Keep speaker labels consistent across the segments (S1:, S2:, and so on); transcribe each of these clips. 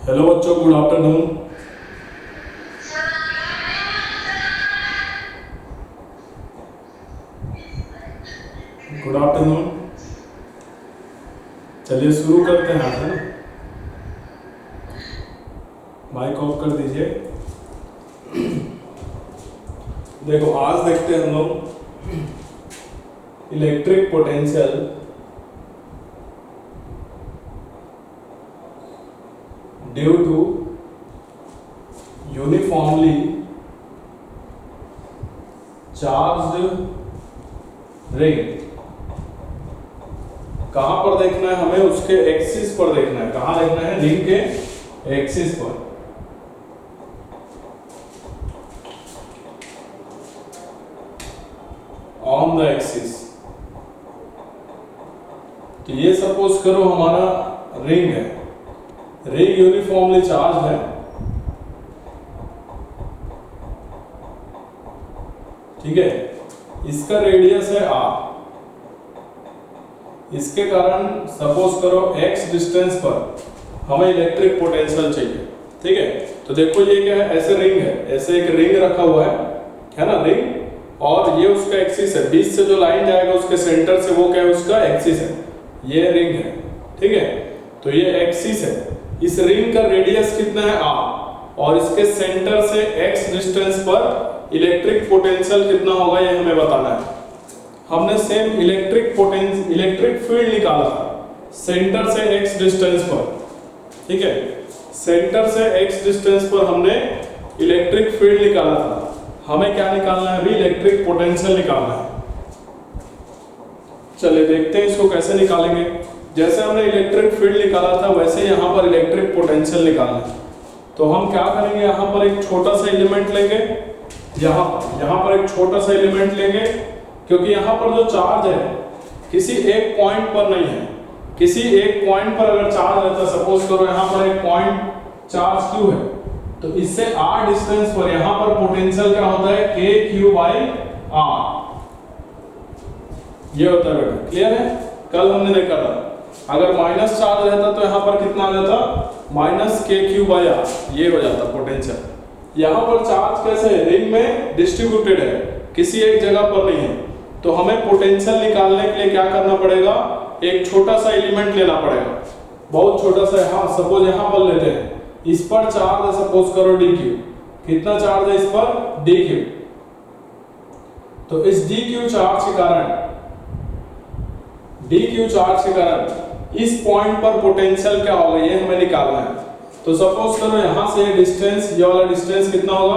S1: Hello बच्चों, good afternoon. Good afternoon. चलिए शुरू करते हैं, है ना। माइक ऑफ कर दीजिए। देखो, आज देखते हैं हम लोग electric potential due to uniformly charged ring. कहां पर देखना है हमें? उसके एक्सिस पर देखना है। कहां देखना है? रिंग के एक्सिस पर। On the axis. तो ये सपोज करो हमारा रिंग है, रिंग यूनिफॉर्मली चार्ज है। ठीक है, इसका रेडियस है r। इसके कारण सपोज करो x डिस्टेंस पर हमें इलेक्ट्रिक पोटेंशियल चाहिए। ठीक है, तो देखो ये क्या है, ऐसे रिंग है, ऐसे एक रिंग रखा हुआ है ना, रिंग। और ये उसका एक्सिस है, बीच से जो लाइन जाएगा उसके सेंटर से, वो क्या है, उसका एक्सिस है। ये रिंग है, ठीक है, तो ये एक्सिस है। इस रिंग का रेडियस कितना है r, और इसके सेंटर से x डिस्टेंस पर इलेक्ट्रिक पोटेंशियल कितना होगा ये हमें बताना है। हमने सेम इलेक्ट्रिक फील्ड निकाला था सेंटर से x डिस्टेंस पर। ठीक है, सेंटर से x डिस्टेंस पर हमने इलेक्ट्रिक फील्ड निकाला था। हमें क्या निकालना है अभी? इलेक्ट्रिक पोटेंशियल निकालना है। चलिए देखते हैं इसको कैसे निकालेंगे। जैसे हमने इलेक्ट्रिक फील्ड निकाला था वैसे यहाँ पर इलेक्ट्रिक पोटेंशियल निकालना है। तो हम क्या करेंगे, यहाँ पर एक छोटा सा एलिमेंट लेंगे, यहाँ पर एक छोटा सा एलिमेंट लेंगे, क्योंकि यहाँ पर जो चार्ज है किसी एक पॉइंट पर नहीं है। किसी एक पॉइंट पर अगर चार्ज रहता, सपोज करो यहाँ पर एक पॉइंट चार्ज q है, तो इससे r डिस्टेंस पर यहाँ पर पोटेंशियल क्या होता है? kq/r। ये होता है बेटा, क्लियर है? कल हमने देखा था अगर माइनस चार्ज रहता तो यहाँ पर कितना आ जाता? -kq/r। ये हो जाता पोटेंशियल। यहाँ पर चार्ज कैसे है? रिंग में डिस्ट्रीब्यूटेड है, किसी एक जगह पर नहीं है। तो हमें पोटेंशियल निकालने के लिए क्या करना पड़ेगा? एक छोटा सा एलिमेंट लेना पड़ेगा, बहुत छोटा सा। हाँ, सपोज यहाँ पर लेते हैं, इस पर चार्ज है सपोज करो dq। कितना चार्ज है इस पर? dq। तो इस dq चार्ज के कारण इस पॉइंट पर पोटेंशियल क्या होगा ये हमें निकालना है। तो सपोज करो यहाँ से डिस्टेंस, ये वाला डिस्टेंस कितना होगा?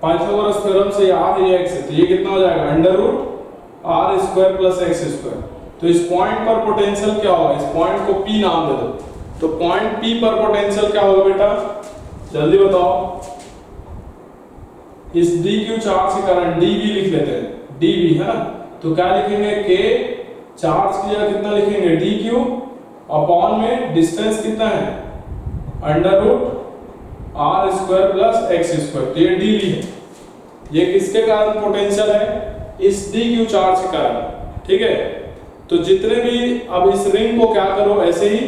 S1: पाइथागोरस थ्योरम से r ये x है, तो ये कितना हो जाएगा? √r² + x²। तो इस पॉइंट पर पोटेंशियल क्या होगा? इस पॉइंट को p नाम दे दो। तो पॉइंट p पर पोटेंशियल क्या होगा बेटा? जल्दी बताओ। इस dq चार्ज के कारण dv लिख लेते हैं, dv है ना। तो क्या लिखेंगे? k चार्ज की जगह कितना लिखेंगे? dq अपॉन में डिस्टेंस कितना है? √r² + x²। तो ये dv है। ये किसके कारण पोटेंशियल है? इस dq चार्ज के कारण। ठीक है, तो जितने भी, अब इस रिंग को क्या करो, ऐसे ही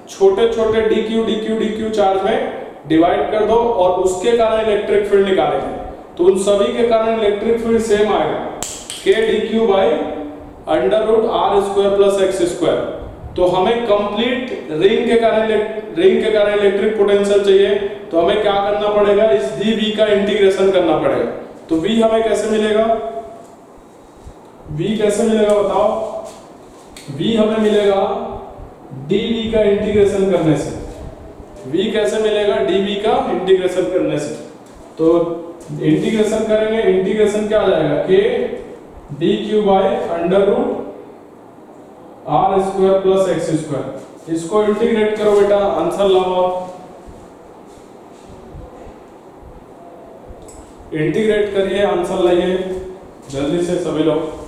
S1: छोटे छोटे dq चार्ज में डिवाइड कर दो और उसके कारण इलेक्ट्रिक फील्ड निकालेंगे। तो उन सभी के कारण इलेक्ट्रिक फील्ड सेम आएगा, k dq/√r² + x²। तो हमें कंप्लीट रिंग के कारण इलेक्ट्रिक पोटेंशियल चाहिए, तो हमें क्या करना पड़ेगा? इस dv का इंटीग्रेशन करना पड़ेगा। तो v हमें कैसे मिलेगा? v कैसे मिलेगा बताओ? v हमें मिलेगा dv का इंटीग्रेशन करने से। v कैसे मिलेगा? dv का इंटीग्रेशन करने से। तो इंटीग्रेशन करेंगे, इंटीग्रेशन क्या आ जाएगा? k dq/√r² + x²। इसको इंटीग्रेट करो बेटा, आंसर लाओ। इंटीग्रेट करिए, आंसर लाइए जल्दी से सभी लोग।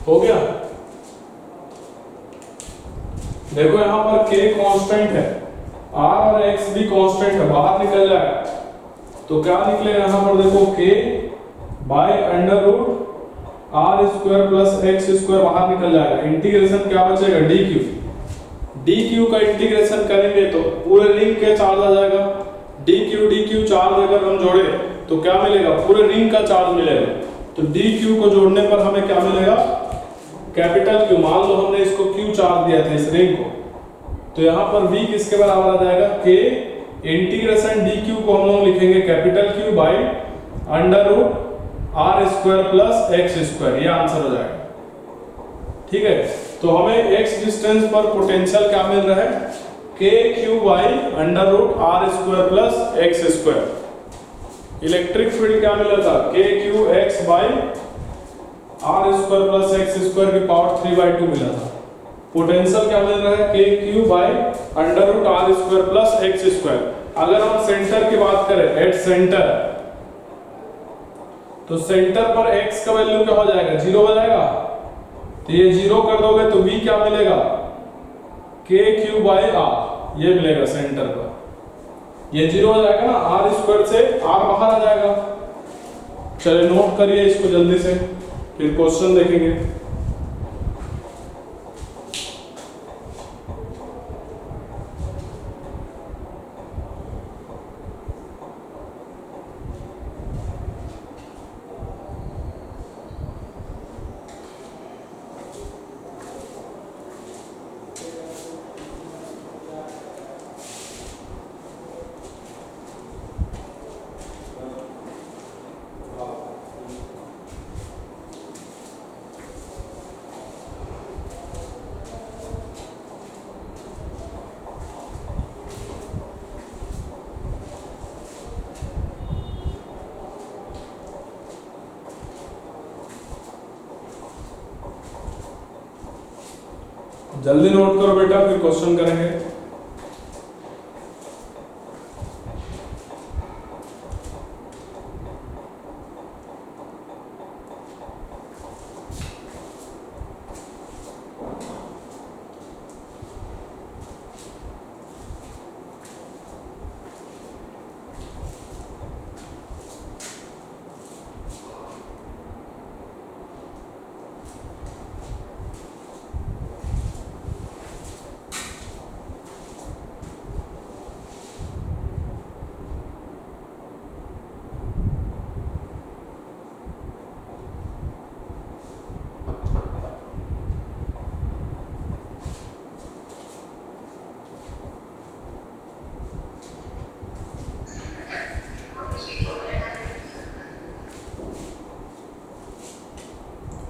S1: हो गया। देखो यहाँ पर k कांस्टेंट है, r और x भी कांस्टेंट है, बाहर निकल जाएगा तो क्या निकलेगा यहाँ पर देखो k by under root r square plus x square बाहर निकल जाएगा। इंटीग्रेशन क्या बचेगा dq का इंटीग्रेशन करेंगे तो पूरे रिंग के चार्ज आ जाएगा। dq चार्ज अगर हम जोड़े तो क्या मिलेगा, पूरे रिंग का चार्ज मिलेगा। तो dq को जोड़ने पर हमें क्या मिलेगा, कैपिटल Q। मान लो हमने इसको Q चार्ज दिया था इस रिंग को, तो यहाँ पर v किसके बराबर आ जाएगा, k इंटीग्रेशन dq को हम लोग लिखेंगे capital Q by under root r square plus x square, ये आंसर हो जाएगा। ठीक है, तो हमें x डिस्टेंस पर पोटेंशियल क्या मिल रहा है, k q by under root r square plus x square. Electric field क्या मिला था, k q x by r square plus x square की पावर 3/2 मिला था। पोटेंशियल क्या मिल रहा है, k q by under root r square plus x square. अगर हम सेंटर की बात करें, एट सेंटर, तो सेंटर पर x का वैल्यू क्या हो जाएगा, 0 हो जाएगा। तो ये 0 कर दोगे तो v क्या मिलेगा, k q बाई r, ये मिलेगा सेंटर पर। ये 0 हो जाएगा ना, आर स्क्वायर से r बाहर आ जाएगा। चलिए नोट करिए इसको जल्दी से, फिर क्वेश्चन देखेंगे। जल्दी नोट करो बेटा, फिर क्वेश्चन करेंगे।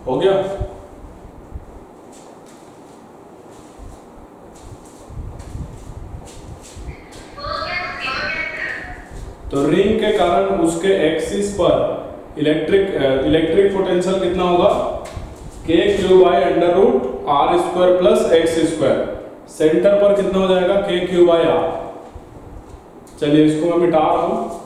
S1: हो गया। तो रिंग के कारण उसके एक्सिस पर इलेक्ट्रिक पोटेंशियल कितना होगा, k q by under root r square plus x square. Centre पर कितना हो जाएगा, k q बाई r। चलिए इसको मैं मिटा रहा हूं।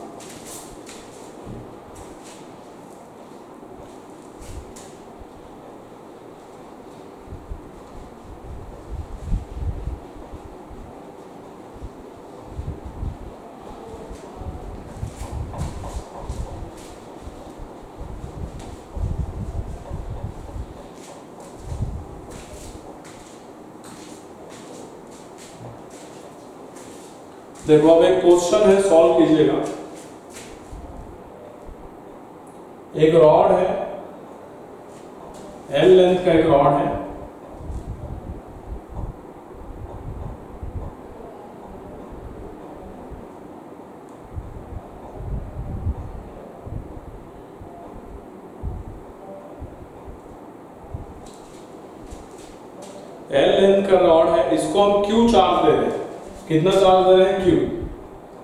S1: देखो अब एक क्वेश्चन है, सॉल्व कीजिएगा। एक रॉड है, L लेंथ का एक रॉड है, L लेंथ का रॉड है, इसको हम Q चार्ज दे रहे हैं। कितना चार्ज दे रहे हैं, Q।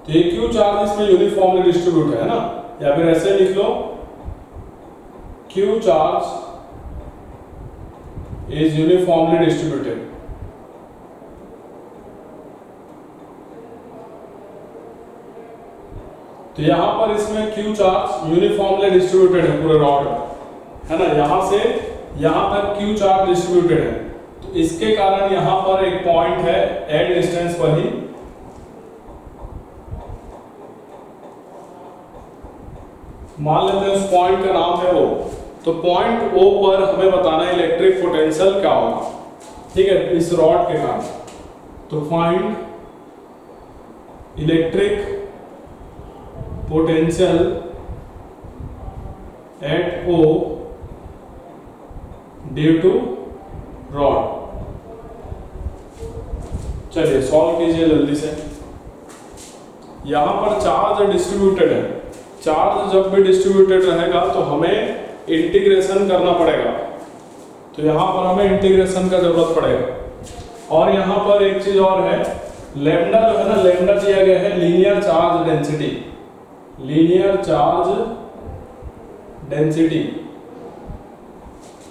S1: तो ये Q चार्ज इसमें यूनिफॉर्मली डिस्ट्रीब्यूट है ना, या फिर ऐसे लिख लो, Q charge is uniformly distributed. तो यहां पर इसमें Q चार्ज यूनिफॉर्मली डिस्ट्रीब्यूटेड है पूरे रॉड में, है ना। यहां से यहां तक q चार्ज डिस्ट्रीब्यूटेड है, तो इसके कारण यहां पर एक पॉइंट है l डिस्टेंस पर ही, मान लेते हैं उस पॉइंट का नाम है O। तो पॉइंट O पर हमें बताना है इलेक्ट्रिक पोटेंशियल क्या होगा, ठीक है, इस रॉड के कारण। तो find electric potential at O due to rod. चलिए सॉल्व कीजिए जल्दी से। यहां पर चार्ज डिस्ट्रीब्यूटेड है, चार्ज जब भी डिस्ट्रीब्यूटेड रहेगा तो हमें इंटीग्रेशन करना पड़ेगा, तो यहां पर हमें इंटीग्रेशन का जरूरत पड़ेगा। और यहां पर एक चीज और है, लैम्डा जो है ना, लैम्डा दिया गया है linear charge density, linear charge density.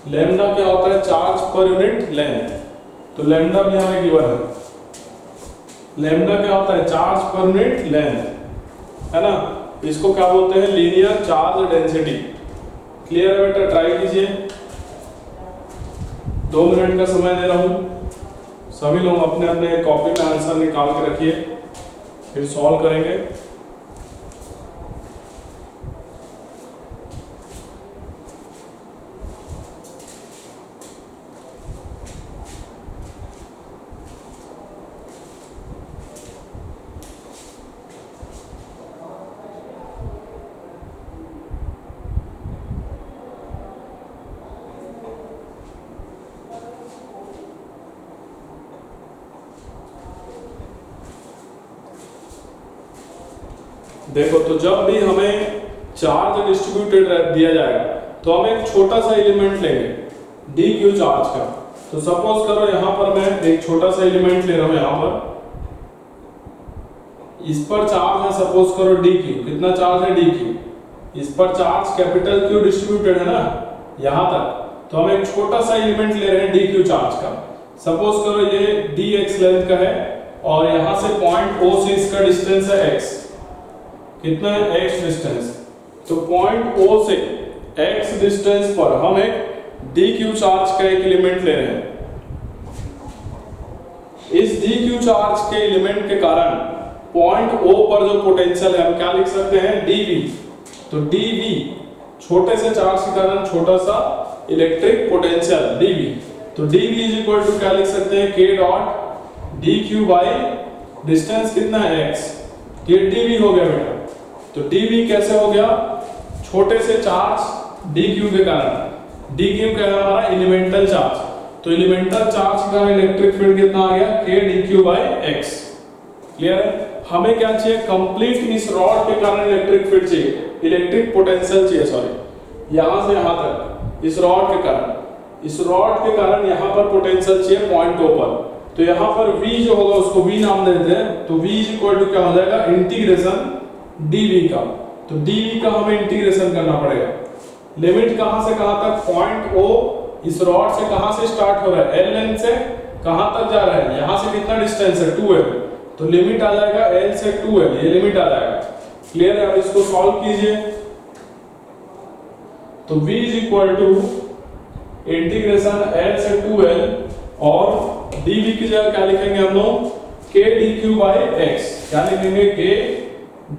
S1: Lambda क्या होता है, चार्ज पर यूनिट लेंथ, तो लैम्डा भी हमें गिवन है। लैम्डा क्या होता है, चार्ज पर यूनिट लेंथ, है ना, इसको क्या बोलते हैं, लीनियर चार्ज डेंसिटी। क्लियर है बेटा, ट्राई कीजिए। 2 मिनट का समय दे रहा हूं, सभी लोग अपने अपने कॉपी में आंसर निकाल के रखिए, फिर सॉल्व करेंगे। देखो, तो जब भी हमें चार्ज डिस्ट्रीब्यूटेड दिया जाएगा तो हम एक छोटा सा एलिमेंट लेंगे dq चार्ज का। तो सपोज करो यहां पर मैं एक छोटा सा एलिमेंट ले रहा हूं, यहां पर इस पर चार्ज है, सपोज करो dq, कितना चार्ज है dq, इस पर चार्ज कैपिटल Q डिस्ट्रीब्यूटेड है ना यहां तक, तो हम एक छोटा सा एलिमेंट ले रहे हैं dq चार्ज का। सपोज करो ये dx लेंथ का है और यहां से पॉइंट O से इसका डिस्टेंस है x, कितना है x डिस्टेंस। तो पॉइंट O से x डिस्टेंस पर हम एक dq चार्ज का एक एलिमेंट ले रहे हैं। इस dq चार्ज के एलिमेंट के कारण पॉइंट O पर जो पोटेंशियल है हम क्या लिख सकते हैं, dv। तो dv छोटे से चार्ज के कारण छोटा सा इलेक्ट्रिक पोटेंशियल dv। तो dv इज इक्वल टू क्या लिख सकते हैं, k dot dq by distance कितना है x, ये dv हो गया बेटा। तो dv कैसे हो गया, छोटे से चार्ज dq के कारण, dq क्या है हमारा एलिमेंटल चार्ज, तो एलिमेंटल चार्ज का इलेक्ट्रिक फील्ड कितना आ गया, k dq by x। Clear है। हमें क्या चाहिए, कंप्लीट इस रॉड के कारण इलेक्ट्रिक फील्ड चाहिए, इलेक्ट्रिक पोटेंशियल चाहिए, सॉरी, यहां से यहां तक इस रॉड के कारण, इस रॉड के कारण यहां पर पोटेंशियल चाहिए पॉइंट O पर। तो यहां पर v जो होगा उसको v नाम दे देते हैं। तो v इज इक्वल टू क्या हो जाएगा, इंटीग्रेशन dv का। तो dv का हमें इंटीग्रेशन करना पड़ेगा। लिमिट कहां से कहां तक, पॉइंट O इस रॉड से कहां से स्टार्ट हो रहा है, l लेंथ से कहां तक जा रहा है, यहां से कितना डिस्टेंस है 2l, तो लिमिट आ जाएगा l से 2l, ये लिमिट आ जाएगा। क्लियर है। अब इसको सॉल्व कीजिए। तो v is equal to integration l से 2l और dv की जगह क्या लिखेंगे हम लोग, k dq बाई x। क्या लिखेंगे, k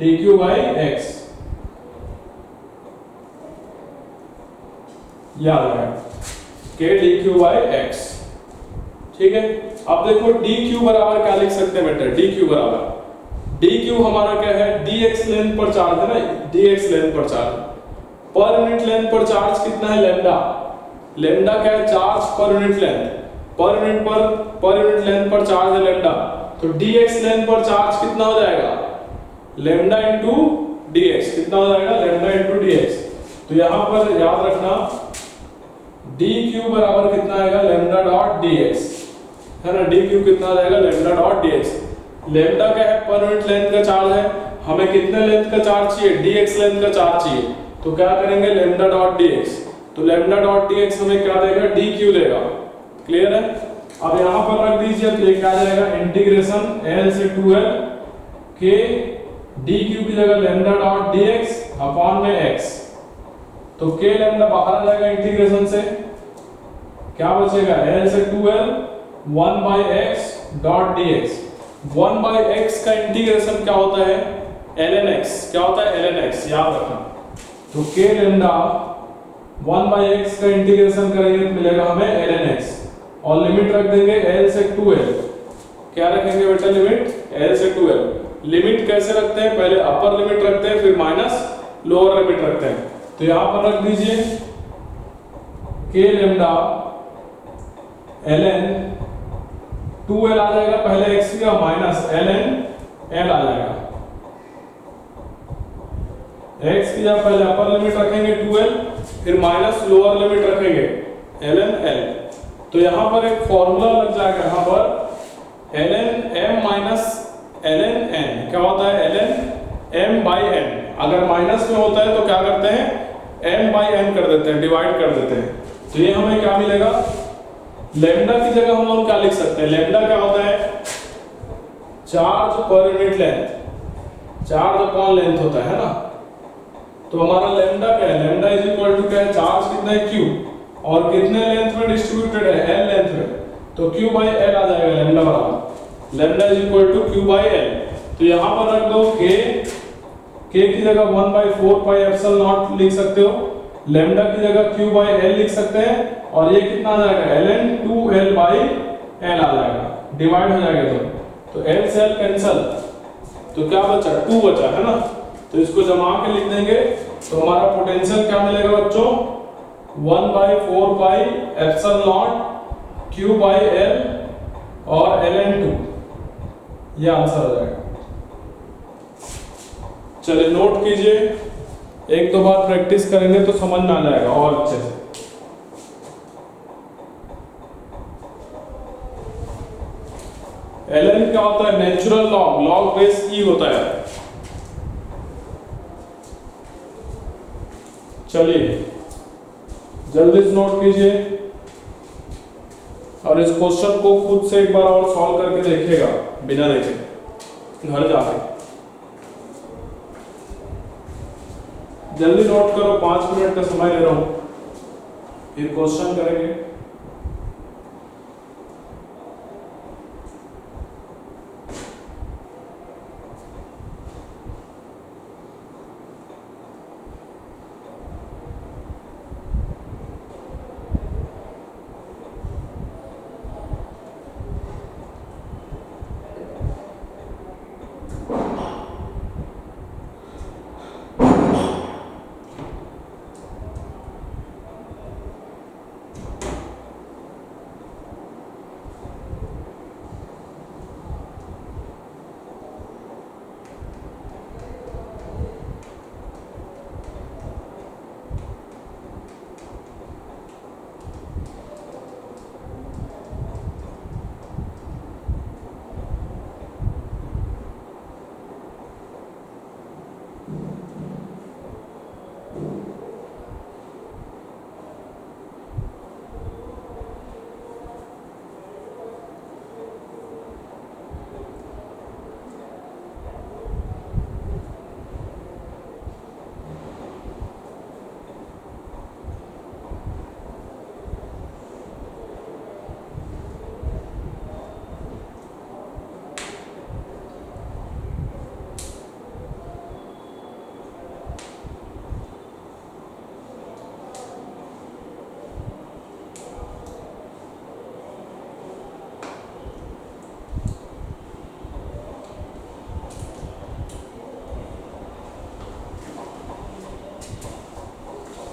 S1: dq बाई x, याद रखें k dq बाई x। ठीक है। अब देखो dq बराबर क्या लिख सकते हैं बेटा, dq बराबर, dq हमारा क्या है, dx लेंथ पर चार्ज है ना, dx लेंथ पर चार्ज, पर यूनिट लेंथ पर चार्ज कितना है, लैम्डा। लैम्डा क्या है, charge per unit length, per unit length पर चार्ज है लैम्डा। तो dx लेंथ पर चार्ज कितना हो जाएगा, लैम्डा इनटू dx, कितना हो जाएगा, लैम्डा इनटू dx। तो यहां पर याद रखना dq बराबर कितना आएगा, लैम्डा डॉट dx, है ना, dq कितना आ जाएगा, लैम्डा डॉट dx। लैम्डा क्या है, पर यूनिट लेंथ का चार्ज है, हमें कितने लेंथ का चार्ज चाहिए, dx लेंथ का चार्ज चाहिए। तो क्या करेंगे, लैम्डा डॉट dx। तो लैम्डा डॉट dx हमें क्या देगा, dq देगा। क्लियर है। अब यहां पर रख दीजिए, तो ये क्या आ जाएगा, इंटीग्रेशन l से 2l k dq की जगह लैम्डा डॉट dx अपॉन में x। तो k लैम्डा बाहर आ जाएगा इंटीग्रेशन से, क्या बचेगा L से 2L 1 by x dot dx। 1 by x का इंटीग्रेशन क्या होता है ln x, क्या होता है ln x, याद रखना। तो k लैम्डा 1 by x का इंटीग्रेशन करेंगे तो मिलेगा हमें ln x, और लिमिट रख देंगे L से 2L। क्या रखेंगे बेटा लिमिट L से 2L। लिमिट कैसे रखते हैं, पहले अपर लिमिट रखते हैं फिर माइनस लोअर लिमिट रखते हैं। तो यहां पर रख दीजिए k लैम्डा ln 2L आ जाएगा, पहले x का माइनस ln L आ जाएगा। x की जगह पहले अपर लिमिट रखेंगे 2L, फिर माइनस लोअर लिमिट रखेंगे ln L। तो यहां पर एक फॉर्मूला लग जाएगा, यहां पर ln m minus ln n, क्या होता है ln m by n। अगर माइनस में होता है तो क्या करते हैं m by n कर देते हैं, डिवाइड कर देते हैं। तो ये हमें क्या मिलेगा, लैम्डा की जगह हम लोग क्या लिख सकते हैं, लैम्डा क्या होता है charge per unit length, charge upon length होता है ना। तो हमारा लैम्डा क्या है, लैम्डा इज इक्वल टू क्या है, चार्ज कितना है q, और कितने लेंथ में डिस्ट्रीब्यूटेड है l लेंथ में, तो q by l आ जाएगा लैम्डा बराबर, lambda is equal to q by l। तो यहां पर रख दो k की जगह 1 by 4 pi एप्सिलॉन नॉट लिख सकते हो, लैम्डा की जगह q by l लिख सकते हैं, और ये कितना आ जाएगा ln 2l by l आ जाएगा, डिवाइड हो जाएगा तो l से l कैंसिल, तो क्या बचा 2 बचा है ना। तो इसको जमा के लिख देंगे तो हमारा पोटेंशियल क्या मिलेगा बच्चों 1 by 4 pi epsilon not q by l और ln 2, ये आंसर हो जाएगा। चलिए नोट कीजिए, एक दो बार प्रैक्टिस करेंगे तो समझ में आ जाएगा और अच्छे से। ln क्या होता है, नेचुरल लॉग, लॉग बेस ई होता है। चलिए जल्दी से नोट कीजिए और इस क्वेश्चन को खुद से एक बार और सॉल्व करके देखिएगा बिना देखे घर जाके। जल्दी नोट करो, 5 मिनट का समय ले रहा हूं, फिर क्वेश्चन करेंगे।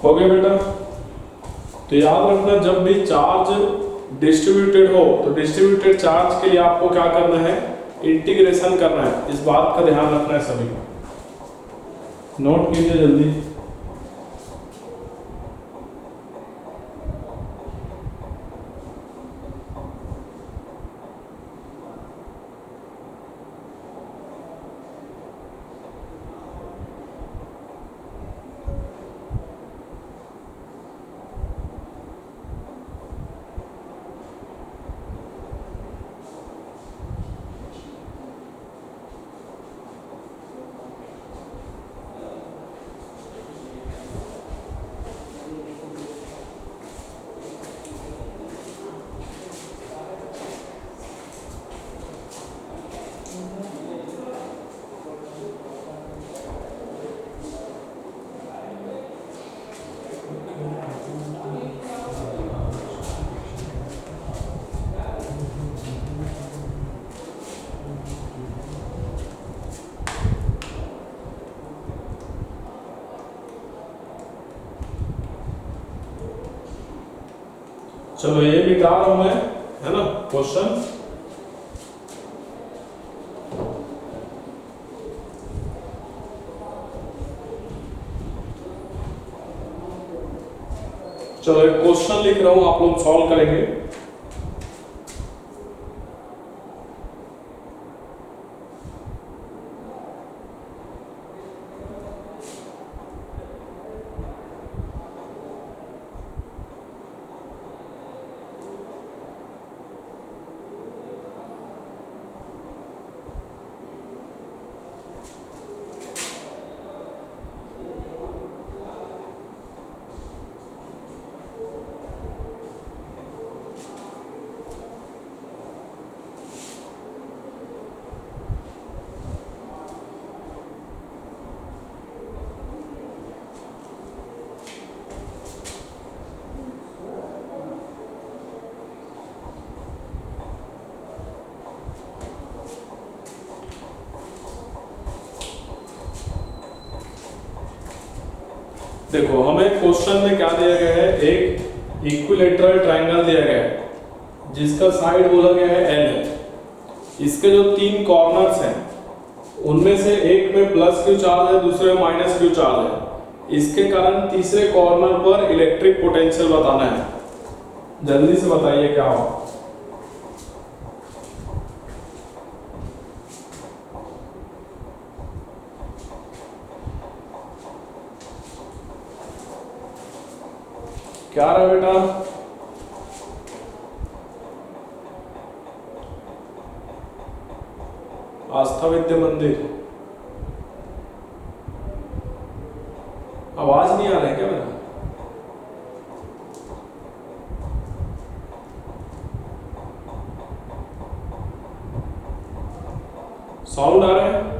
S1: हो गया बेटा। तो याद रखना जब भी चार्ज डिस्ट्रीब्यूटेड हो तो डिस्ट्रीब्यूटेड चार्ज के लिए आपको क्या करना है, इंटीग्रेशन करना है। इस बात का ध्यान रखना है सभी को। नोट कीजिए जल्दी। चलो ये मिटा रहा हूं मैं, है ना क्वेश्चन। चलो एक क्वेश्चन लिख रहा हूं, आप लोग सॉल्व करेंगे। देखो हमें क्वेश्चन में क्या दिया गया है, एक इक्विलेटरल ट्रायंगल दिया गया है जिसका साइड बोला गया है एल है। इसके जो 3 कॉर्नर्स हैं उनमें से एक में प्लस क्यू चार्ज है, दूसरे में माइनस क्यू चार्ज है। इसके कारण तीसरे कॉर्नर पर इलेक्ट्रिक पोटेंशियल बताना है। जल्दी से बताइए क्या हो। क्या रहा बेटा? आस्था विद्या मंदिर। आवाज नहीं आ रहा है क्या मेरा? साउंड आ रहा है?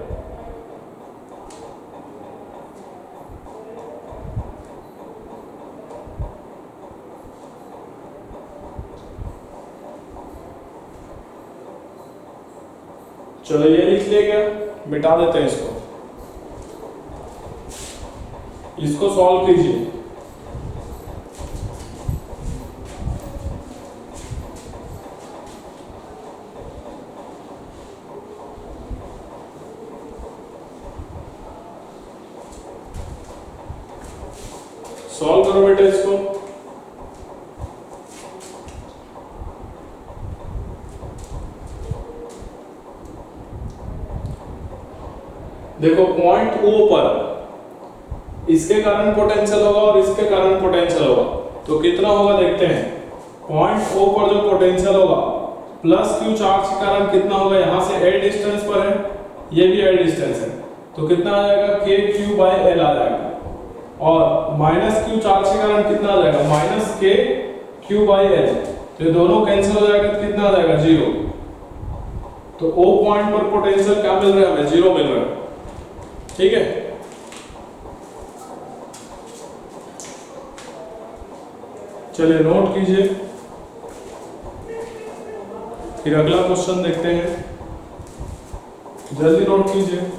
S1: चलो ये लिख लिया क्या, मिटा देते हैं इसको। इसको सॉल्व कीजिए। सॉल्व करो बेटा इसको। देखो पॉइंट O पर इसके कारण पोटेंशियल होगा और इसके कारण पोटेंशियल होगा, तो कितना होगा देखते हैं। पॉइंट O पर जो पोटेंशियल होगा प्लस क्यू चार्ज के कारण कितना होगा, यहां से L डिस्टेंस पर है, ये भी L डिस्टेंस है, तो कितना आ जाएगा KQ/L आ जाएगा। और माइनस क्यू चार्ज के कारण कितना आ जाएगा, माइनस KQ/L, तो ये दोनों कैंसिल हो जाएगा, तो कितना आ जाएगा 0। तो O पॉइंट पर पोटेंशियल क्या मिल रहा है हमें, 0 मिल रहा है। ठीक है, चलिए नोट कीजिए, फिर अगला क्वेश्चन देखते हैं। जल्दी नोट कीजिए।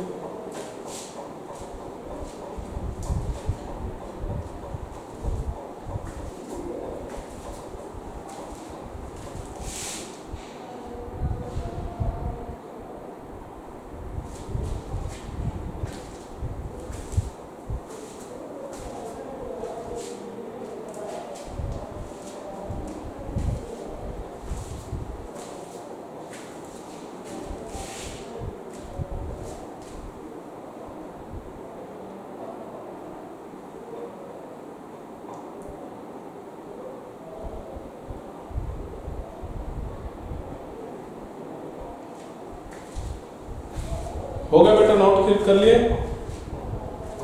S1: हो गया बेटा, नोट क्लिक कर लिए।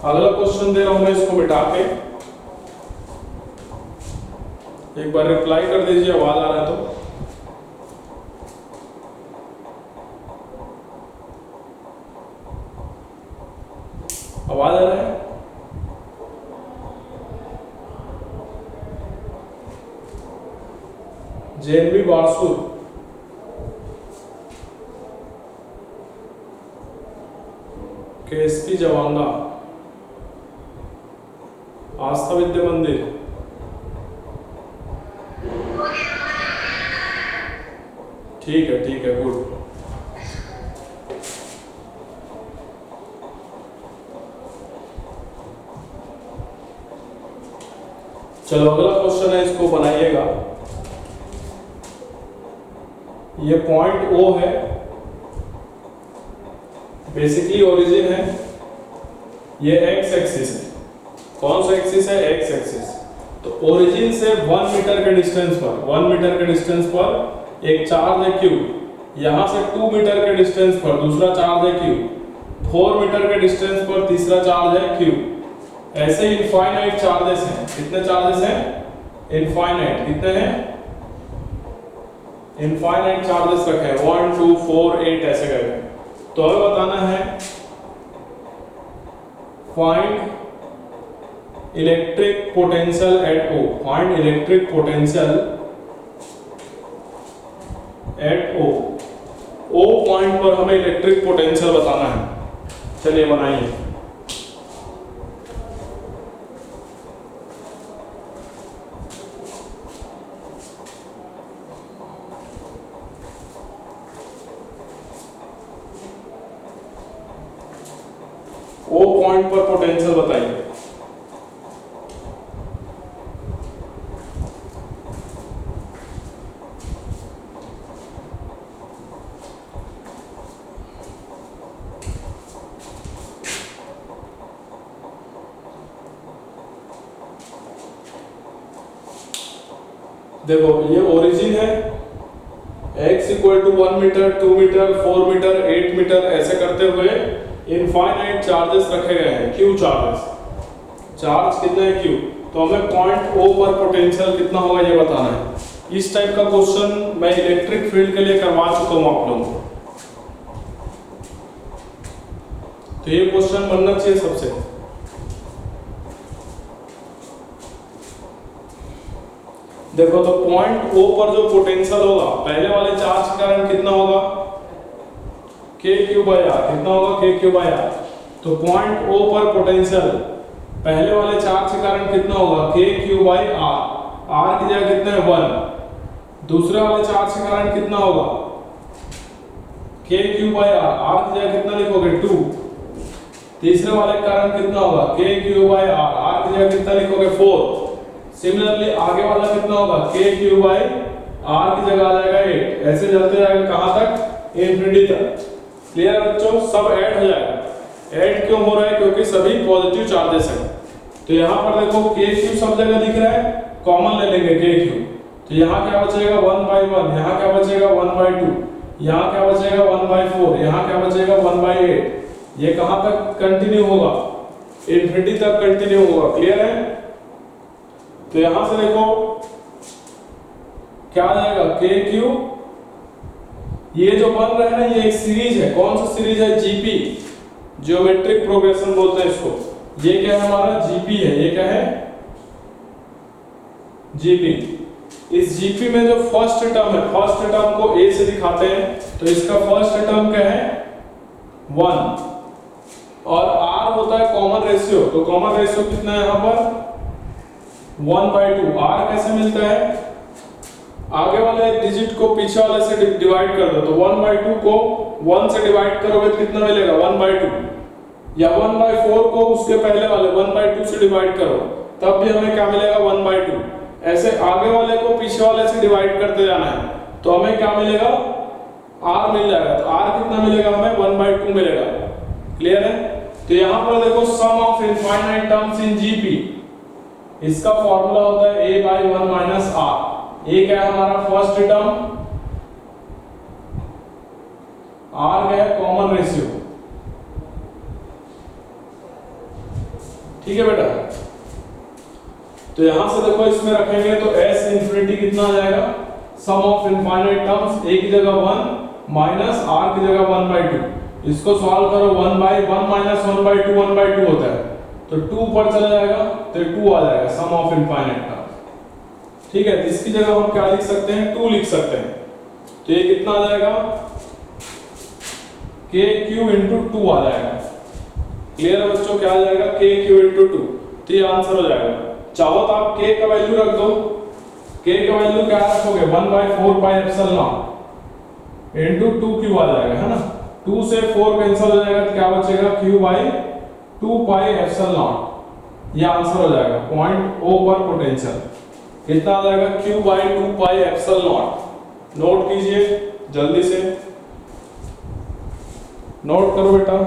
S1: अगला क्वेश्चन दे रहा हूं मैं, इसको मिटा के एक बार रिप्लाई कर दीजिए, आवाज आ रहा है तो। आवाज आ रहा है? जेएनबी बारसूर, केएसपी जवांगा, आस्था विद्या मंदिर, ठीक है, गुड। चलो अगला क्वेश्चन है, इसको बनाइएगा। ये पॉइंट O है, बेसिकली ओरिजिन है, ये एक्स एक्सिस है। कौन सा एक्सिस है? X axis. तो ओरिजिन से 1 मीटर के डिस्टेंस पर, 1 मीटर के डिस्टेंस पर एक चार्ज है Q। यहां से 2 मीटर के डिस्टेंस पर दूसरा चार्ज है Q। 4 मीटर के डिस्टेंस पर तीसरा चार्ज है Q। ऐसे ही इनफाइनाइट चार्जेस हैं। कितने चार्जेस हैं? इनफाइनाइट। कितने हैं? इनफाइनाइट चार्जेस रखे हैं, 1 2 4 8 ऐसे करके। तो हमें बताना है find electric potential at O। Find electric potential at O। O point पर हमें इलेक्ट्रिक पोटेंशियल बताना है। चलिए बनाइए। O पॉइंट पर पोटेंशियल बताइए। देखो ये ओरिजिन है, x equal to 1 metre, 2 metre, 4 metre, 8 metre ऐसे करते हुए इनफाइनाइट चार्जेस रखे गए हैं, Q चार्जेस। चार्ज कितने हैं? Q। तो हमें पॉइंट O पर पोटेंशियल कितना होगा ये बताना है। इस टाइप का क्वेश्चन मैं इलेक्ट्रिक फील्ड के लिए करवा चुका हूं आप लोगों को। तो ये क्वेश्चन बनना चाहिए सबसे। देखो तो पॉइंट O पर जो पोटेंशियल होगा, पहले वाले चार्ज के कारण कितना होगा? KQ/R। कितना होगा? KQ/R। तो पॉइंट O पर पोटेंशियल पहले वाले चार्ज के कारण कितना होगा? KQ/R। R की जगह कितना है? 1। दूसरे वाले चार्ज के कारण कितना होगा? KQ/R। R की जगह कितना लिखोगे? 2। तीसरे वाले के कारण कितना होगा? KQ/R। R की जगह कितना लिखोगे? 4। सिमिलरली आगे वाला कितना होगा? KQ/R की जगह आ जाएगा 8। ऐसे चलते जाएगा कहां तक? इंफिनिटी तक। क्लियर है बच्चों? सब ऐड हो जाएगा। ऐड क्यों हो रहा है? क्योंकि सभी पॉजिटिव चार्जेस हैं। तो यहाँ पर देखो KQ सब जगह दिख रहा है, कॉमन ले लेंगे KQ। तो यहाँ क्या बचेगा? 1/1। यहाँ क्या बचेगा? 1/2। यहाँ क्या बचेगा? 1/4। यहाँ क्या बचेगा? 1/8। ये कहां तक कंटिन्यू होगा? इंफिनिटी तक कंटिन्यू होगा। क्लियर है? तो यहां से देखो क्या आ जाएगा? KQ। ये जो बन रहा है ना, ये एक सीरीज है। कौन सा सीरीज है? GP, ज्योमेट्रिक प्रोग्रेशन बोलते हैं इसको। ये क्या है? हमारा GP है। ये क्या है? GP। इस GP में जो फर्स्ट टर्म है, फर्स्ट टर्म को A से दिखाते हैं, तो इसका फर्स्ट टर्म क्या है? 1। और R होता है कॉमन रेशियो। तो कॉमन रेशियो कितना है यहां पर? 1/2। R कैसे मिलता है? आगे वाले डिजिट को पीछे वाले से डिवाइड कर दो। तो 1/2 को 1 से डिवाइड करोगे तो कितना मिलेगा? 1/2। या 1/4 को उसके पहले वाले 1/2 से डिवाइड करो, तब भी हमें क्या मिलेगा? 1/2। ऐसे आगे वाले को पीछे वाले से डिवाइड करते जाना है, तो हमें क्या मिलेगा? R मिल जाएगा। तो R कितना मिलेगा हमें? 1/2 मिलेगा। क्लियर है? तो यहां पर देखो sum of infinite terms in GP, इसका फॉर्मूला होता है A/1 - R। A क्या है हमारा? First term. R क्या है? Common ratio. ठीक है बेटा? तो यहां से देखो इसमें रखेंगे तो S इंफिनिटी कितना आ जाएगा? सम ऑफ इनफाइनाइट टर्म्स, A की जगह 1 माइनस R की जगह 1/2। इसको सॉल्व करो, 1/1 माइनस 1/2 1/2 होता है, तो 2 पर चला जाएगा, तो 2 आ जाएगा सम ऑफ इनफाइनाइट टर्म्स। ठीक है? इसकी जगह हम क्या लिख सकते हैं? 2 लिख सकते हैं। तो ये कितना आ जाएगा? KQ × 2 आ जाएगा। क्लियर है बच्चों? क्या आ जाएगा? KQ × 2। तो ये आंसर हो जाएगा। चाहो तो आप K का वैल्यू रख दो। K का वैल्यू क्या रखोगे? 1/4 pi epsilon not. Into 2q आ जाएगा, है ना। 2 से 4 कैंसिल हो जाएगा तो क्या बचेगा, q by 2 pi epsilon not. ये आंसर हो जाएगा पॉइंट O पर पोटेंशियल कितना आ जाएगा, q by 2 pi epsilon not. Note कीजिए जल्दी से, नोट करो बेटा।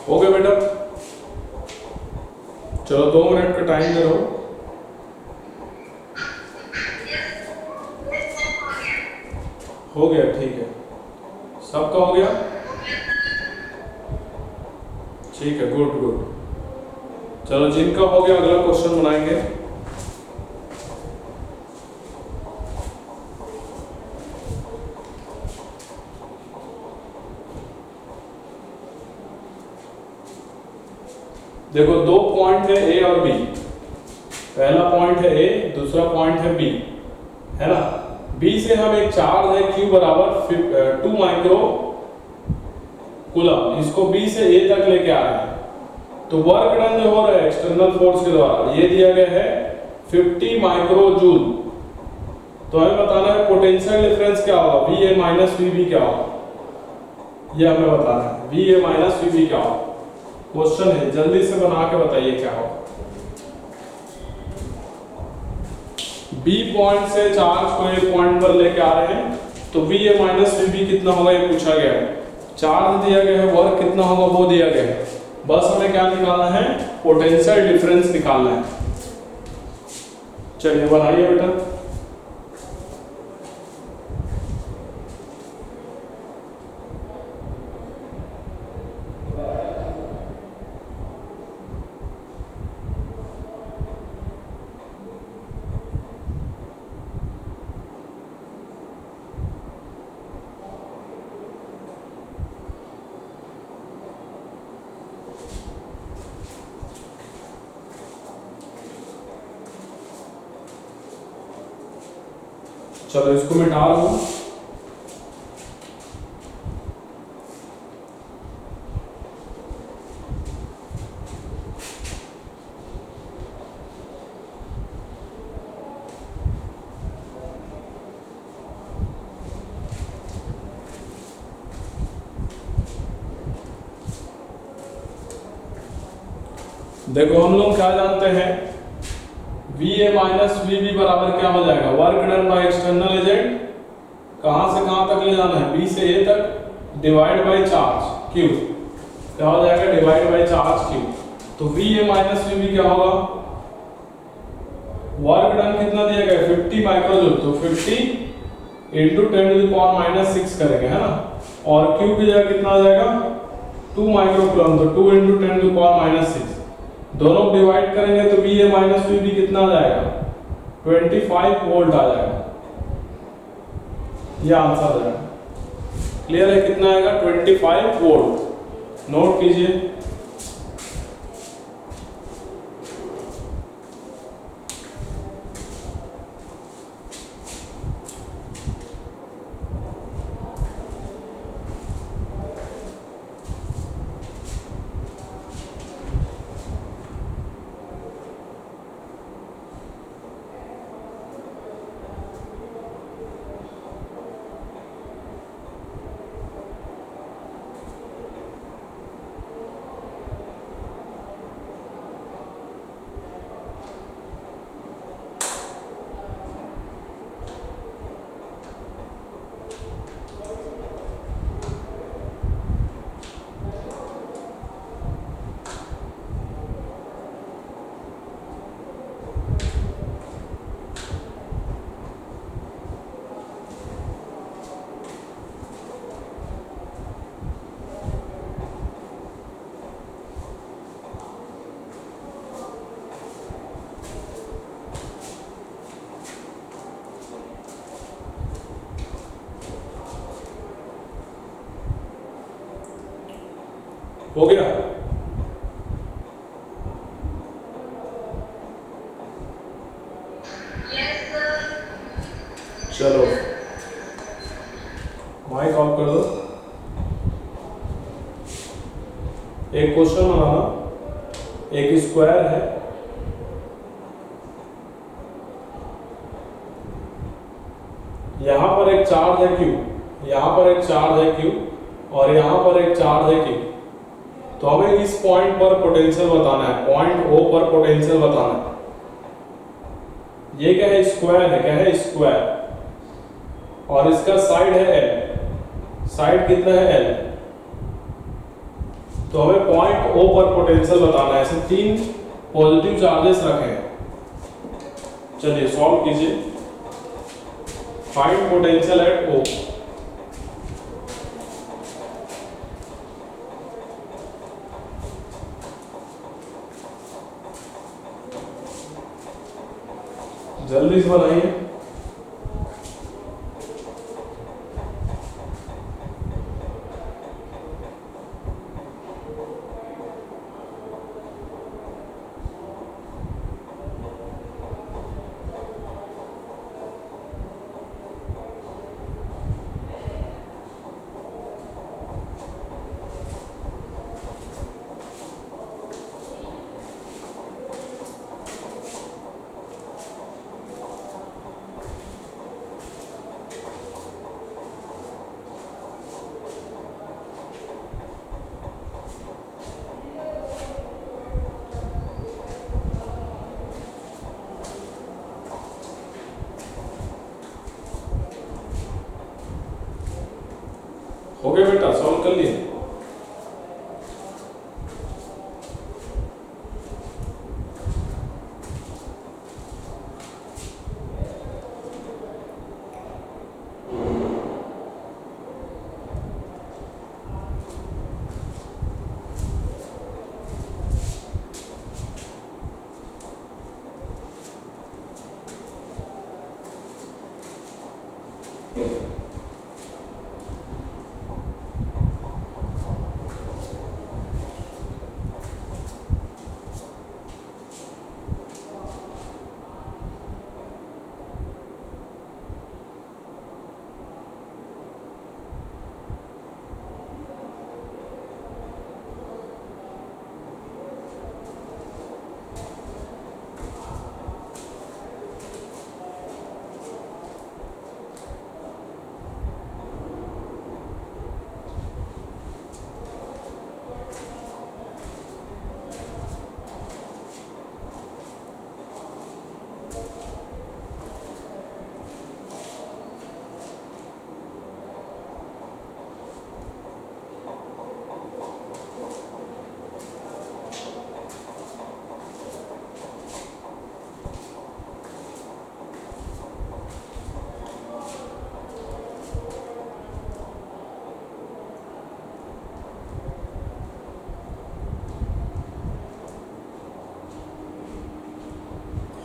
S1: हो गया बेटा, चलो 2 मिनट का टाइम दे रहा हूं। हो गया, ठीक है, सबका हो गया, ठीक है, गुड गुड। चलो जिनका हो गया अगला क्वेश्चन बनाएंगे। देखो 2 पॉइंट है A और B, पहला पॉइंट है A, दूसरा पॉइंट है B, है ना। B से हम एक चार्ज है Q बराबर 2 माइक्रो कूलम, इसको B से A तक लेके आ रहे हैं। तो वर्क डन जो हो रहा है एक्सटर्नल फोर्स के द्वारा, ये दिया गया है 50 माइक्रो जूल। तो हमें बताना है पोटेंशियल डिफरेंस क्या होगा, VA माइनस VB क्या होगा, ये हमें बताना है। VA माइनस VB क्या होगा, क्वेश्चन है, जल्दी से बना के बताइए क्या होगा। B पॉइंट से चार्ज को एक पॉइंट पर लेके आ रहे हैं, तो VA माइनस VB कितना होगा ये पूछा गया है। चार्ज दिया गया है, वर्क कितना होगा वो दिया गया है, बस हमें क्या निकालना है, पोटेंशियल डिफरेंस निकालना है। चलिए बनाइए बेटा। चलो इसको मिटा रहा हूं। देखो हम लोग क्या जानते हैं, VA माइनस VB बराबर क्या हो जाएगा, work done by external agent, कहां से कहां तक ले जाना है, B से A तक, डिवाइड बाय चार्ज Q, क्या हो जाएगा, डिवाइड बाय चार्ज Q। तो VA माइनस VB क्या होगा, वर्क डन कितना दिया गया 50 माइक्रोजूल, तो 50 इंटू 10⁻⁻6 करेंगे, है ना। और क्यू की जगह कितना आ जाएगा 2 माइक्रोकूलम, तो 2 इंटू 10⁻⁻6 दोनों डिवाइड करेंगे तो VA माइनस VB कितना आ जाएगा 25 वोल्ट आ जाएगा। यह आंसर है। क्लियर है, कितना आएगा 25 वोल्ट। नोट कीजिए। हो गया। चलो माइक ऑफ कर दो। एक क्वेश्चन बनाना, एक स्क्वायर है, यहां पर एक चार्ज है Q, यहां पर एक चार्ज है Q और यहां पर एक चार्ज है Q। तो हमें इस पॉइंट पर पोटेंशियल बताना है, पॉइंट O पर पोटेंशियल बताना है। ये क्या है स्क्वायर है, क्या है स्क्वायर, और इसका साइड है L, साइड कितना है L। तो हमें पॉइंट O पर पोटेंशियल बताना है। ऐसे 3 पॉजिटिव चार्जेस रखे हैं। चलिए सॉल्व कीजिए। Find potential at O। जल्दी से बनाइए। हो गया बेटा, सॉल्व कर लिए।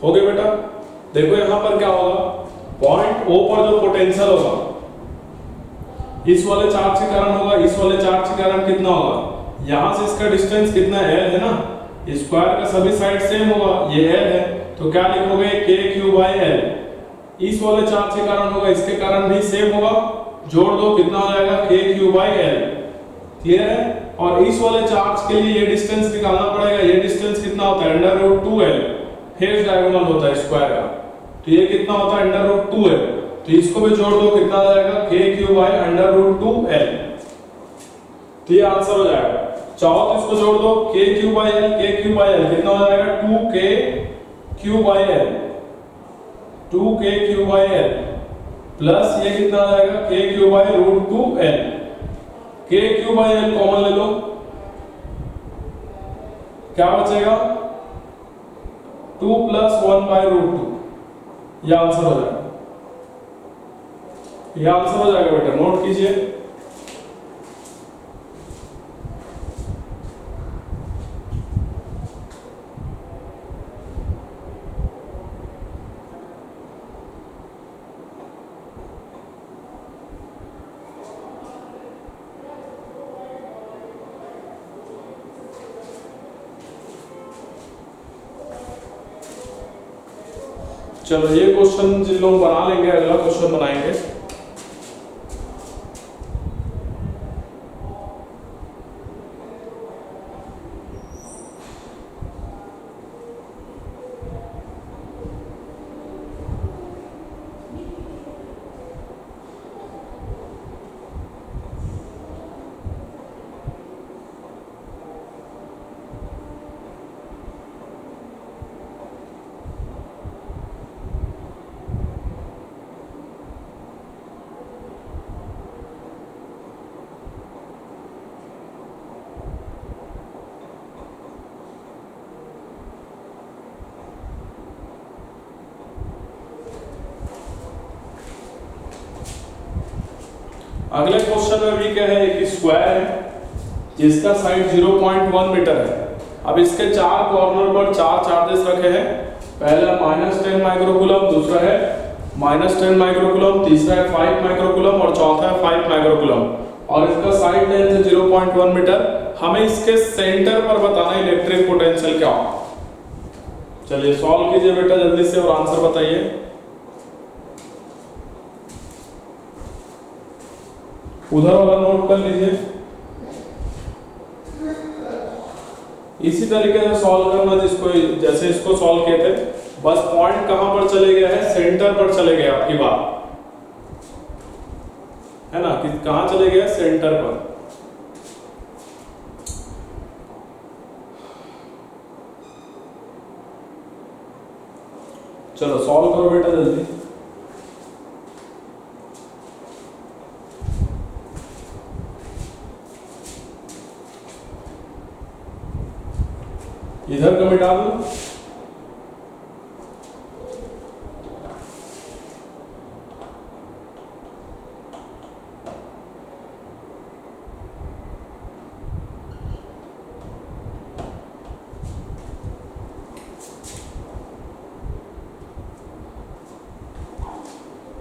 S1: हो गया बेटा। देखो यहाँ पर क्या होगा, पॉइंट O पर जो पोटेंशियल होगा इस वाले चार्ज के कारण होगा, इस वाले चार्ज के कारण कितना होगा, यहाँ से इसका डिस्टेंस कितना L है ना, स्क्वायर का सभी साइड सेम होगा, ये L है तो क्या लिखोगे KQ/L। इस वाले चार्ज के कारण होगा, इसके कारण भी सेम होगा, जोड़ दो कितना हो जाएगा KQ/L। क्लियर है। और इस वाले चार्ज के लिए ये डिस्टेंस निकालना पड़ेगा, ये डिस्टेंस कितना होता है √2L, हेज डायगोनल होता है स्क्वायर का, तो ये कितना होता है √2L, तो इसको भी जोड़ दो कितना आ जाएगा KQ/√2L। तो ये आंसर हो जाएगा। चाहो तो इसको जोड़ दो KQ/L, KQ/L कितना हो जाएगा 2KQ/L, 2KQ/L प्लस ये कितना आ जाएगा KQ/√2L। KQ/L कॉमन ले लो, क्या बचेगा 2 + 1/√2, ये आंसर हो जाएगा। ये आंसर हो जाएगा बेटा, नोट कीजिए। चलो ये क्वेश्चन जिन लोग बना लेंगे अगला क्वेश्चन बनाएंगे। अगले क्वेश्चन में भी क्या है, एक स्क्वायर है जिसका साइड 0.1 मीटर है। अब इसके चार कॉर्नर पर चार चार्जेस रखे हैं, पहला -10 माइक्रोकूलम, दूसरा है -10 माइक्रोकूलम, तीसरा है 5 माइक्रोकूलम और चौथा है 5 माइक्रोकूलम, और इसका साइड लेंथ है 0.1 मीटर। हमें इसके सेंटर पर बताना है इलेक्ट्रिक पोटेंशियल क्या होगा। चलिए सॉल्व कीजिए बेटा जल्दी से और आंसर बताइए। उधर वाला नोट कर लीजिए, इसी तरीके से सॉल्व करना जिसको जैसे इसको सॉल्व किए थे, बस पॉइंट कहां पर चले गया है, सेंटर पर चले गए आपकी बात है ना, कि कहां चले गए, सेंटर पर। चलो सॉल्व करो बेटा जल्दी। इधर का मिटा दो,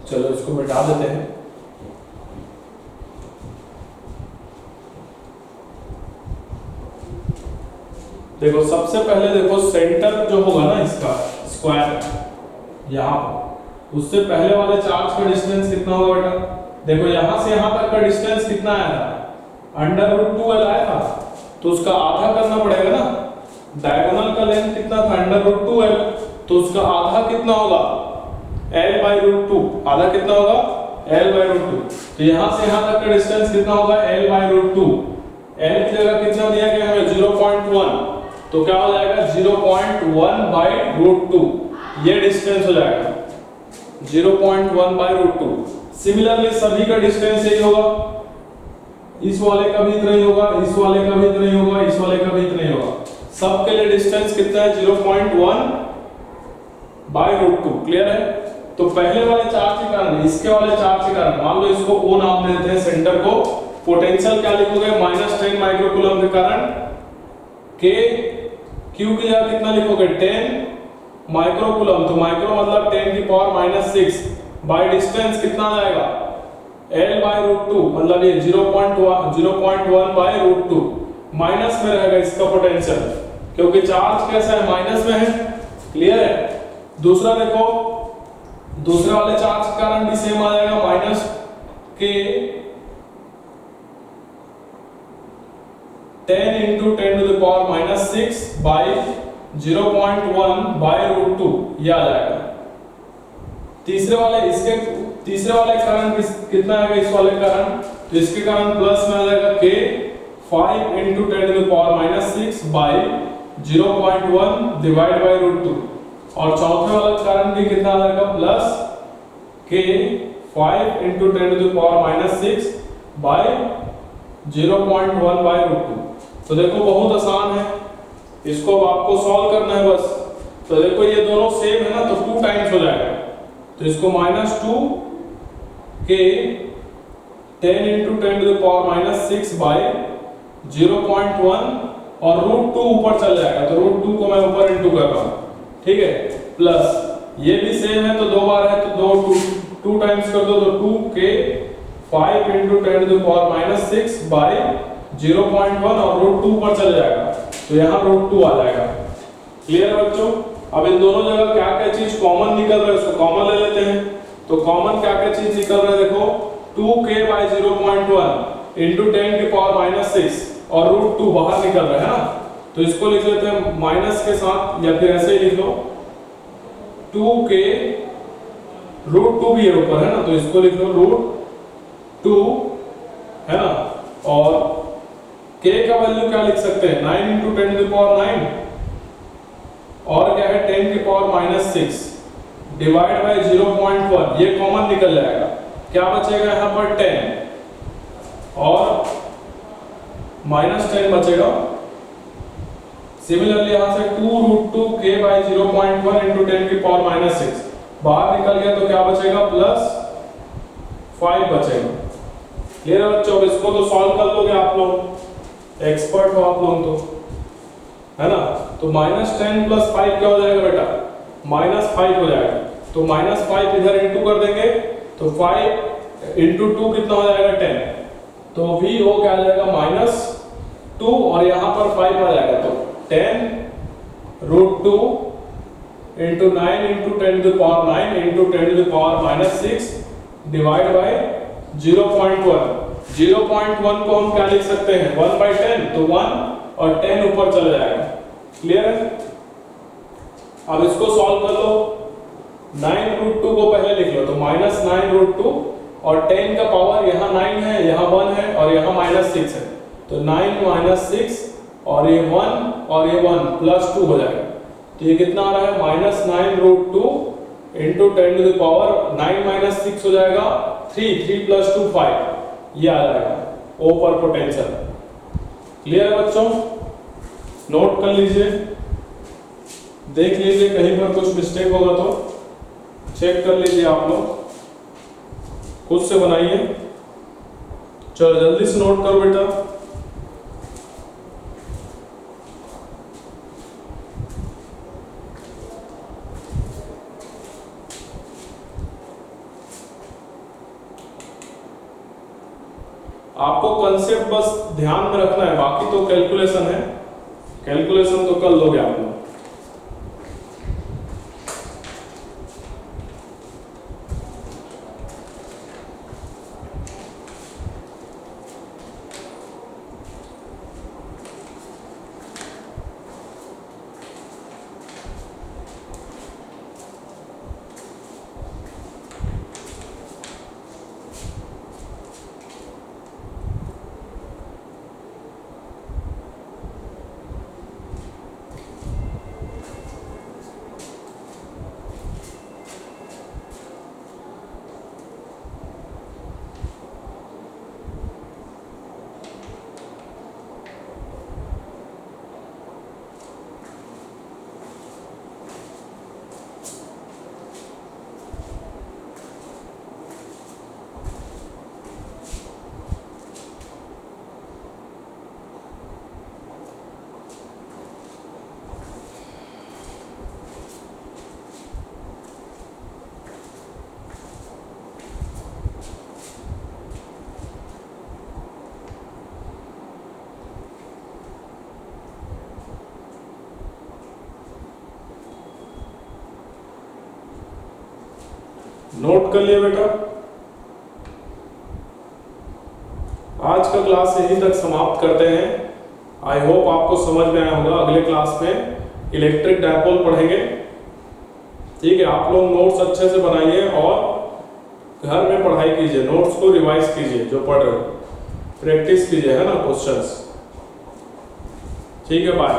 S1: चलो इसको मिटा देते हैं। देखो सबसे पहले देखो सेंटर जो होगा ना इसका स्क्वायर यहाँ पर, उससे पहले वाले चार्ज का डिस्टेंस कितना होगा बेटा, देखो यहाँ से यहाँ तक का डिस्टेंस कितना आया था, √2L आया था, तो उसका आधा करना पड़ेगा ना। डायगोनल का लेंथ कितना था √2L, तो उसका आधा कितना होगा L/√2, आधा कितना होगा L/√2। तो यहाँ से यहाँ तक का डिस्टेंस कितना होगा L/√2। L की जगह कितना दिया गया हमें 0.1, तो क्या हो जाएगा 0.1/√2, ये डिस्टेंस हो जाएगा 0.1/√2। सिमिलरली सभी का डिस्टेंस यही होगा, इस वाले का भी इतना ही होगा, इस वाले का भी इतना ही होगा, इस वाले का भी इतना ही होगा, सबके लिए डिस्टेंस कितना है 0.1/√2। क्लियर है। तो पहले वाले चार्ज के कारण, इसके वाले चार्ज के कारण, मान लो इसको O नाम देते हैं सेंटर को, पोटेंशियल क्या लिखोगे -10 माइक्रोकूलम के कारण, K Q की जगह कितना लिखोगे 10 माइक्रोकूलम, तो माइक्रो मतलब 10⁻⁻⁶, बाय डिस्टेंस कितना आ जाएगा L/√2, मतलब ये 0.1/√2 माइनस में रहेगा इसका पोटेंशियल, क्योंकि चार्ज कैसा है माइनस में है। क्लियर है। दूसरा देखो, दूसरे वाले चार्ज के कारण भी सेम आ जाएगा, माइनस के 10 × 10⁻⁻⁶ बाई 0.1/√2 ये आ जाएगा। तीसरे वाले कारण कितना आएगा इस वाले कारण, तो इसके कारण प्लस में आ जाएगा k 5 × 10⁻⁻⁶ बाई 0.1/√2, और चौथे वाला कारण भी कितना आ जाएगा प्लस k 5 × 10⁻⁻⁶ बाई 0.1/√2। तो देखो बहुत आसान है, इसको अब आपको सॉल्व करना है बस। तो देखो ये दोनों सेम है ना, तो 2 टाइम्स हो जाएगा, तो इसको -2 k 10 × 10⁻⁶ बाई 0.1 और √2 ऊपर चल जाएगा, तो √2 को मैं ऊपर इंटू कर रहा हूं, ठीक है, प्लस ये भी सेम है तो 2 बार है तो 2 टाइम्स कर दो, तो 2k 5 × 10⁻⁶ बाई 0.1 और √2 ऊपर चल जाएगा, तो यहाँ √2 आ जाएगा। क्लियर बच्चों। अब इन दोनों जगह क्या क्या चीज कॉमन निकल रहा है, उसको कॉमन ले लेते हैं। तो कॉमन क्या क्या चीज निकल रहा है, देखो 2k/0.1 × 10⁻⁻⁶ और √2 बाहर निकल रहा है ना, तो इसको लिख लेते हैं माइनस के साथ, या फिर ऐसे ही लिख लो 2k, √2 भी है ऊपर है ना, तो इसको लिख लो √2 है ना, और k का वैल्यू क्या लिख सकते हैं 9 × 10⁹, और क्या है 10⁻⁻⁶ डिवाइड बाय 0.1, ये कॉमन निकल जाएगा, क्या बचेगा यहाँ पर 10 और -10 बचेगा। सिमिलरली यहाँ से 2√2k/0.1 × 10⁻⁻⁶ बाहर निकल गया, तो क्या बचेगा +5 बचेगा। क्लियर है बच्चों। इसको तो सॉल्व कर लोगे आप लोग, एक्सपर्ट हो आप लोग तो, है ना। तो -10 + 5 क्या हो जाएगा बेटा -5 हो जाएगा, तो -5 इधर इंटू कर देंगे, तो 5 × 2 कितना हो जाएगा 10, तो VO क्या आ जाएगा -2 और यहाँ पर 5 आ जाएगा, तो 10 √2 × 9 × 10⁹ × 10⁻⁻⁶ डिवाइड बाय 0.1। 0.1 को हम क्या लिख सकते हैं 1/10, तो 1 और 10 ऊपर चला जाएगा। क्लियर है। अब इसको सॉल्व कर लो, 9√2 को पहले लिख लो, तो -9√2 और 10 का पावर यहाँ 9 है, यहाँ 1 है और यहाँ -6 है, तो 9 - 6 और ये 1 और ये 1 +2 हो जाएगा, तो ये कितना आ रहा है -9√2 × 10⁻9 - 6 हो जाएगा 3 + 2 5, ये आ जाएगा O पर पोटेंशियल। क्लियर है बच्चों, नोट कर लीजिए, देख लीजिए कहीं पर कुछ मिस्टेक होगा तो चेक कर लीजिए, आप लोग खुद से बनाइए। चलो जल्दी से नोट करो बेटा। आपको कंसेप्ट बस ध्यान में रखना है, बाकी तो कैलकुलेशन है, कैलकुलेशन तो कर लोगे आप लोग। नोट कर लिया बेटा। आज का क्लास यहीं तक समाप्त करते हैं। आई होप आपको समझ में आया होगा। अगले क्लास में इलेक्ट्रिक डायपोल पढ़ेंगे। ठीक है, आप लोग नोट्स अच्छे से बनाइए और घर में पढ़ाई कीजिए, नोट्स को रिवाइज कीजिए, जो पढ़ रहे हो प्रैक्टिस कीजिए, है ना, क्वेश्चंस। ठीक है, बाय।